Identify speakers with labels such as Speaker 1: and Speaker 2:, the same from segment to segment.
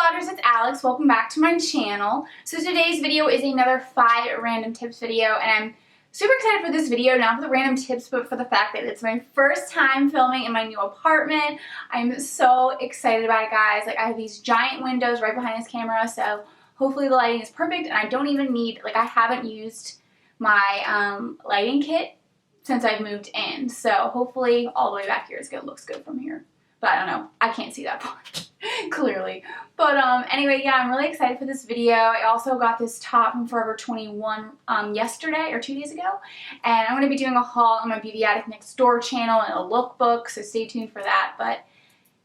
Speaker 1: vloggers, it's Alex. Welcome back to my channel. So today's video is another 5 random tips video, and I'm super excited for this video, not for the random tips, but for the fact that it's my first time filming in my new apartment. I'm so excited about it, guys. Like, I have these giant windows right behind this camera, so hopefully the lighting is perfect, and I don't even need, like, I haven't used my lighting kit since I've moved in, so hopefully all the way back here looks good from here. But I don't know, I can't see that part clearly. But anyway, yeah, I'm really excited for this video. I also got this top from Forever 21 yesterday or 2 days ago, and I'm going to be doing a haul on my Beauty Addict Next Door channel and a lookbook, so stay tuned for that. But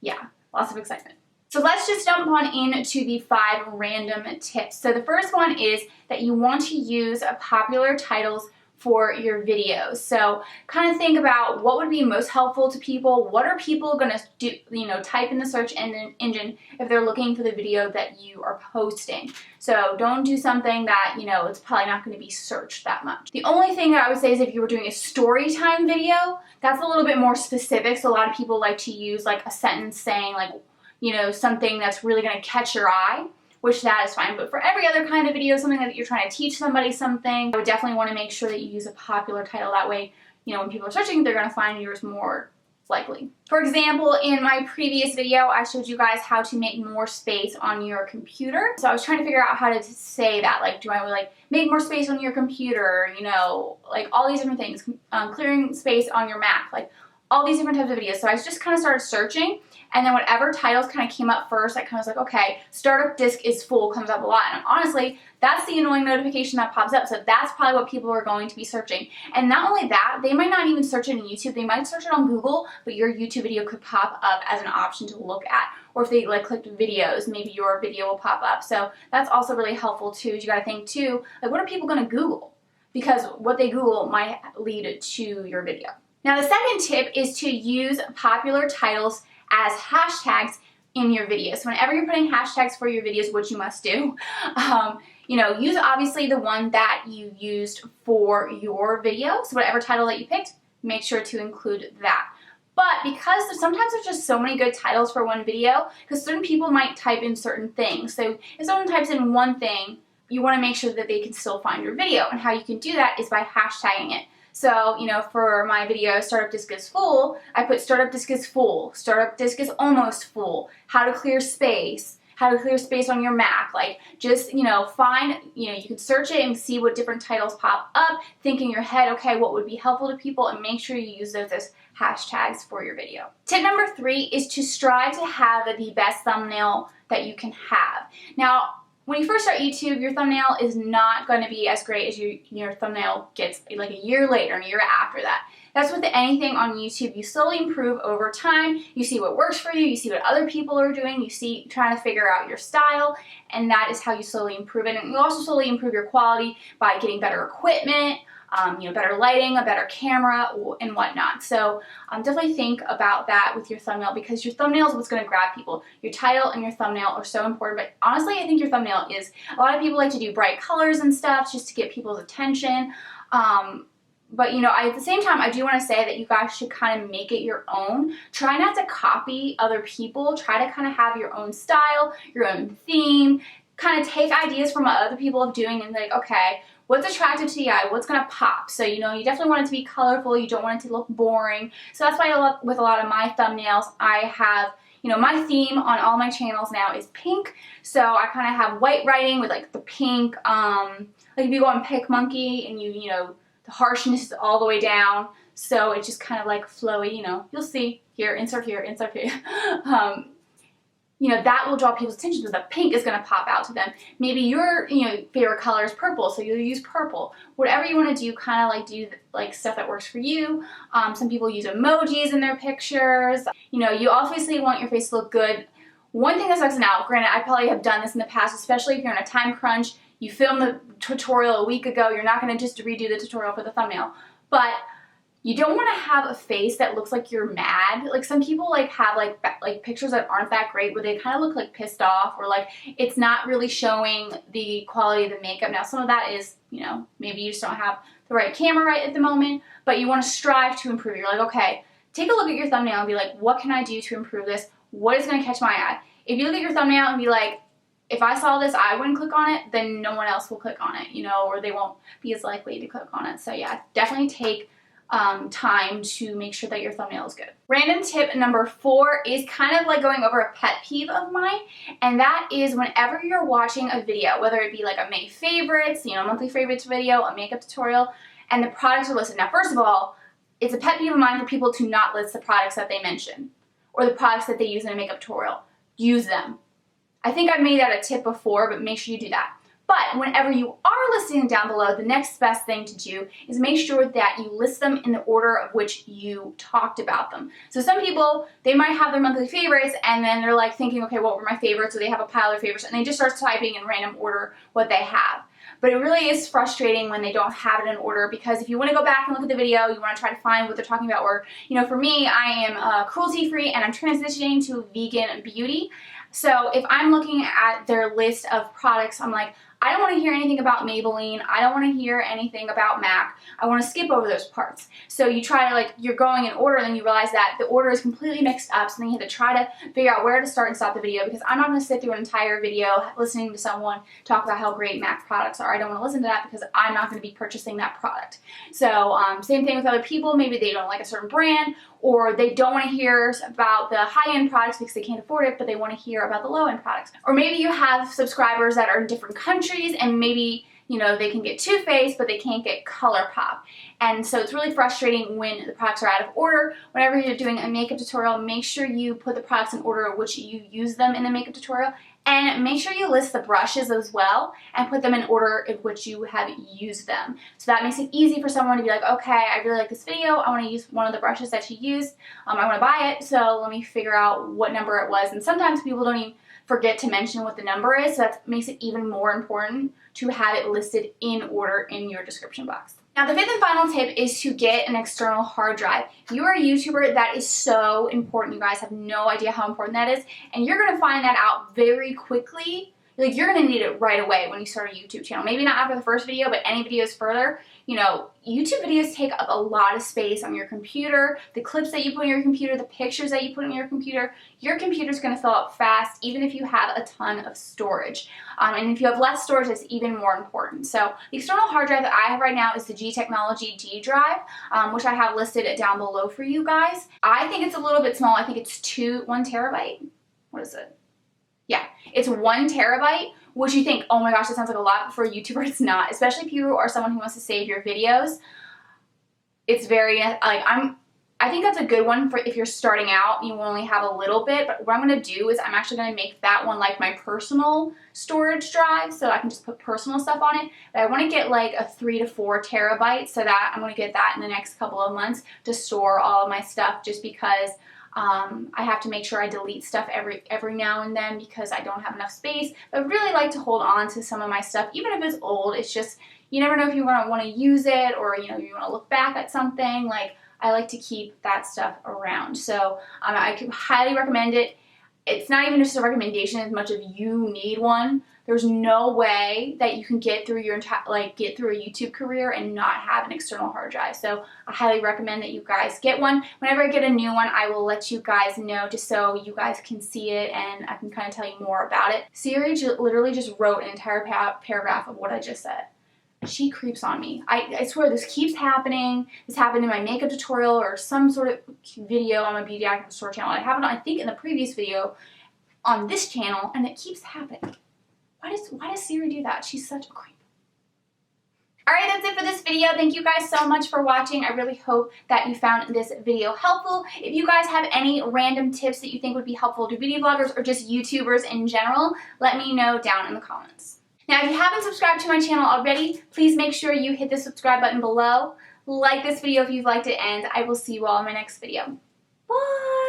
Speaker 1: yeah, lots of excitement. So let's just jump on into the 5 random tips. So the first one is that you want to use popular titles for your videos. So kind of think about what would be most helpful to people. What are people going to do, type in the search engine if they're looking for the video that you are posting. So don't do something that, it's probably not going to be searched that much. The only thing that I would say is if you were doing a story time video, that's a little bit more specific. So a lot of people like to use like a sentence saying like, something that's really going to catch your eye, which that is fine. But for every other kind of video, something that you're trying to teach somebody something, I would definitely want to make sure that you use a popular title. That way, when people are searching, they're going to find yours more likely. For example, in my previous video, I showed you guys how to make more space on your computer. So I was trying to figure out how to say that. Like, do I make more space on your computer? Like all these different things. Clearing space on your Mac. Like all these different types of videos. So I just kind of started searching. And then whatever titles kind of came up first, I kind of was like, okay, startup disk is full comes up a lot. And honestly, that's the annoying notification that pops up. So that's probably what people are going to be searching. And not only that, they might not even search it in YouTube. They might search it on Google, but your YouTube video could pop up as an option to look at. Or if they clicked videos, maybe your video will pop up. So that's also really helpful too. You got to think too, like what are people going to Google? Because what they Google might lead to your video. Now the second tip is to use popular titles as hashtags in your videos. So whenever you're putting hashtags for your videos, which you must do, use obviously the one that you used for your video. So whatever title that you picked, make sure to include that. But because sometimes there's just so many good titles for one video, because certain people might type in certain things. So if someone types in one thing, you want to make sure that they can still find your video. And how you can do that is by hashtagging it. So, for my video, Startup Disk is Full, I put Startup Disk is Full, Startup Disk is Almost Full, How to Clear Space on your Mac. Like, just, find, you can search it and see what different titles pop up, think in your head, okay, what would be helpful to people, and make sure you use those as hashtags for your video. Tip number 3 is to strive to have the best thumbnail that you can have. Now, when you first start YouTube, your thumbnail is not going to be as great as your thumbnail gets like a year later and a year after that. That's with anything on YouTube. You slowly improve over time. You see what works for you. You see what other people are doing. You see trying to figure out your style, and that is how you slowly improve it. And you also slowly improve your quality by getting better equipment, better lighting, a better camera, and whatnot. So definitely think about that with your thumbnail, because your thumbnail is what's going to grab people. Your title and your thumbnail are so important, but honestly, I think your thumbnail is. A lot of people like to do bright colors and stuff just to get people's attention. But at the same time, I do want to say that you guys should kind of make it your own. Try not to copy other people. Try to kind of have your own style, your own theme. Kind of take ideas from what other people are doing and like, okay, what's attractive to the eye? What's going to pop? So, you definitely want it to be colorful. You don't want it to look boring. So that's why with a lot of my thumbnails, I have, my theme on all my channels now is pink. So I kind of have white writing with like the pink, like if you go on PicMonkey and the harshness is all the way down. So it's just kind of like flowy, you'll see here, insert here, insert here. That will draw people's attention, so the pink is going to pop out to them. Maybe your, favorite color is purple, so you'll use purple. Whatever you want to do, kind of do stuff that works for you. Some people use emojis in their pictures. You obviously want your face to look good. One thing that sucks now, granted, I probably have done this in the past, especially if you're in a time crunch, you filmed the tutorial a week ago, you're not going to just redo the tutorial for the thumbnail. But you don't want to have a face that looks like you're mad. Like some people have pictures that aren't that great where they kind of look like pissed off, or like it's not really showing the quality of the makeup. Now some of that is, maybe you just don't have the right camera right at the moment, but you want to strive to improve. You're like, okay, take a look at your thumbnail and be like, what can I do to improve this? What is going to catch my eye? If you look at your thumbnail and be like, if I saw this, I wouldn't click on it, then no one else will click on it, you know, or they won't be as likely to click on it. So yeah, definitely take time to make sure that your thumbnail is good. Random tip number 4 is kind of like going over a pet peeve of mine, and that is whenever you're watching a video, whether it be like a May favorites, you know, monthly favorites video, a makeup tutorial, and the products are listed. Now, first of all, it's a pet peeve of mine for people to not list the products that they mention or the products that they use in a makeup tutorial. Use them. I think I've made that a tip before, but make sure you do that. But whenever you are listing down below, the next best thing to do is make sure that you list them in the order of which you talked about them. So some people, they might have their monthly favorites and then they're like thinking, okay, what were my favorites? So they have a pile of favorites and they just start typing in random order what they have. But it really is frustrating when they don't have it in order, because if you want to go back and look at the video, you want to try to find what they're talking about. Or, you know, for me, I am cruelty-free and I'm transitioning to vegan beauty. So if I'm looking at their list of products, I'm like, I don't want to hear anything about Maybelline. I don't want to hear anything about MAC. I want to skip over those parts. So you try to, like, you're going in order and then you realize that the order is completely mixed up. So then you have to try to figure out where to start and stop the video, because I'm not going to sit through an entire video listening to someone talk about how great MAC products are. I don't want to listen to that because I'm not going to be purchasing that product. So same thing with other people. Maybe they don't like a certain brand, or they don't want to hear about the high-end products because they can't afford it, but they want to hear about the low-end products. Or maybe you have subscribers that are in different countries and maybe, you know, they can get Too Faced, but they can't get ColourPop. And so it's really frustrating when the products are out of order. Whenever you're doing a makeup tutorial, make sure you put the products in order in which you use them in the makeup tutorial. And make sure you list the brushes as well and put them in order in which you have used them. So that makes it easy for someone to be like, okay, I really like this video. I want to use one of the brushes that she used. I want to buy it, so let me figure out what number it was. And sometimes people don't even forget to mention what the number is, so that makes it even more important to have it listed in order in your description box. Now, the 5th and final tip is to get an external hard drive. If you are a YouTuber, that is so important. You guys have no idea how important that is, and you're going to find that out very quickly. Like, you're going to need it right away when you start a YouTube channel. Maybe not after the first video, but any videos further. You know, YouTube videos take up a lot of space on your computer. The clips that you put in your computer, the pictures that you put in your computer's going to fill up fast, even if you have a ton of storage. And if you have less storage, it's even more important. So the external hard drive that I have right now is the G Technology D drive, which I have listed down below for you guys. I think it's a little bit small. I think it's 1 terabyte. What is it? Yeah, it's 1 terabyte, which you think, oh my gosh, that sounds like a lot, but for a YouTuber, it's not. Especially if you are someone who wants to save your videos. It's very, like, I think that's a good one for if you're starting out, you only have a little bit, but what I'm going to do is I'm actually going to make that one like my personal storage drive, so I can just put personal stuff on it. But I want to get like a 3 to 4 terabytes, so that I'm going to get that in the next couple of months to store all of my stuff, just because I have to make sure I delete stuff every now and then because I don't have enough space. But I really like to hold on to some of my stuff, even if it's old. It's just, you never know if you want to use it, or, you know, you want to look back at something. Like, I like to keep that stuff around. So I could highly recommend it. It's not even just a recommendation as much as you need one. There's no way that you can get through your get through a YouTube career and not have an external hard drive. So I highly recommend that you guys get one. Whenever I get a new one, I will let you guys know, just so you guys can see it and I can kind of tell you more about it. Siri literally just wrote an entire paragraph of what I just said. She creeps on me. I swear this keeps happening. This happened in my makeup tutorial or some sort of video on my Beauty Addict Next Door channel. It happened, I think, in the previous video on this channel, and it keeps happening. Why does Siri do that? She's such a creep. Alright, that's it for this video. Thank you guys so much for watching. I really hope that you found this video helpful. If you guys have any random tips that you think would be helpful to beauty vloggers or just YouTubers in general, let me know down in the comments. Now, if you haven't subscribed to my channel already, please make sure you hit the subscribe button below. Like this video if you've liked it, and I will see you all in my next video. Bye!